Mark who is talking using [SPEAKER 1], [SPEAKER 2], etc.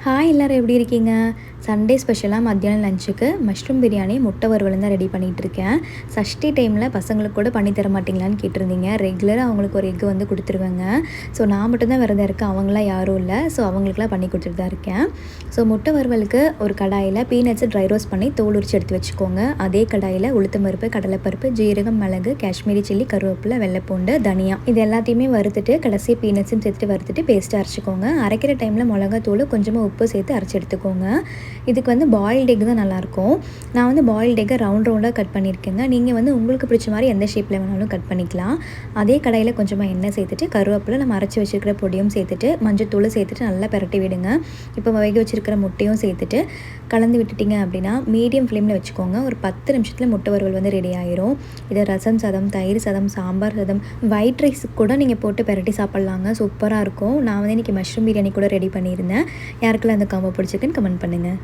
[SPEAKER 1] Hi எல்லோரும் எப்படி இருக்கீங்க? சண்டே ஸ்பெஷலாக மத்தியானம் லஞ்சுக்கு மஷ்ரூம் பிரியாணி முட்டை வறுவல் தான் ரெடி பண்ணிகிட்ருக்கேன். சஷ்டி டைமில் பசங்களுக்கு கூட பண்ணி தர மாட்டிங்களான்னு கேட்டிருந்தீங்க. ரெகுலராக அவங்களுக்கு ஒரு எக்கு வந்து கொடுத்துருவேங்க. ஸோ நான் மட்டும்தான் விரதம் இருக்கேன், அவங்களாம் யாரும் இல்லை. ஸோ அவங்களுக்குலாம் பண்ணி கொடுத்துட்டு தான் இருக்கேன். ஸோ முட்டை வறுவலுக்கு ஒரு கடாயில் பீனட்ஸை ட்ரை ரோஸ்ட் பண்ணி தோல் உரிச்சு எடுத்து வச்சுக்கோங்க. அதே கடாயில் உளுத்தம் பருப்பு, கடலைப்பருப்பு, ஜீரகம், மிளகு, காஷ்மீரி சில்லி, கருவேப்பிலை, வெள்ளைப்பூண்டு, தனியா இது எல்லாத்தையுமே வறுத்துட்டு கடைசி பீனட்ஸும் சேர்த்துட்டு வறுத்துட்டு பேஸ்ட்டாக அரைச்சிக்கோங்க. அரைக்கிற டைமில் மிளகாத்தூள் கொஞ்சமாக உப்பு சேர்த்து அரைச்சி எடுத்துக்கோங்க. இதுக்கு வந்து பாயில்டு எக் தான் நல்லாயிருக்கும். நான் வந்து பாயில்டு எக்கை ரவுண்டாக கட் பண்ணியிருக்கேங்க. நீங்கள் வந்து உங்களுக்கு பிடிச்ச மாதிரி எந்த ஷேப்பில் வேணாலும் கட் பண்ணிக்கலாம். அதே கடாயில் கொஞ்சமாக எண்ணெய் சேர்த்துட்டு கருவேப்பிலை, நம்ம அரைச்சி வச்சுருக்கிற பொடியும் சேர்த்துட்டு மஞ்சத்தூள் சேர்த்துட்டு நல்லா பிரட்டி விடுங்க. இப்போ வேக வச்சுருக்கிற முட்டையும் சேர்த்துட்டு கலந்து விட்டுட்டிங்க அப்படின்னா மீடியம் ஃப்ளேமில் வச்சுக்கோங்க. ஒரு 10 நிமிஷத்தில் முட்டை வறுவல் வந்து ரெடி ஆயிரும். இதை ரசம் சாதம், தயிர் சாதம், சாம்பார் சாதம், ஒயிட் ரைஸுக்கு கூட நீங்கள் போட்டு பிரட்டி சாப்பிட்லாங்க. சூப்பராக இருக்கும். நான் வந்து இன்றைக்கி மஷ்ரூம் பிரியாணி கூட ரெடி பண்ணியிருந்தேன். யாருக்கெல்லாம் அந்த காம்போ பிடிச்சிருக்குன்னு கமெண்ட் பண்ணுங்கள்.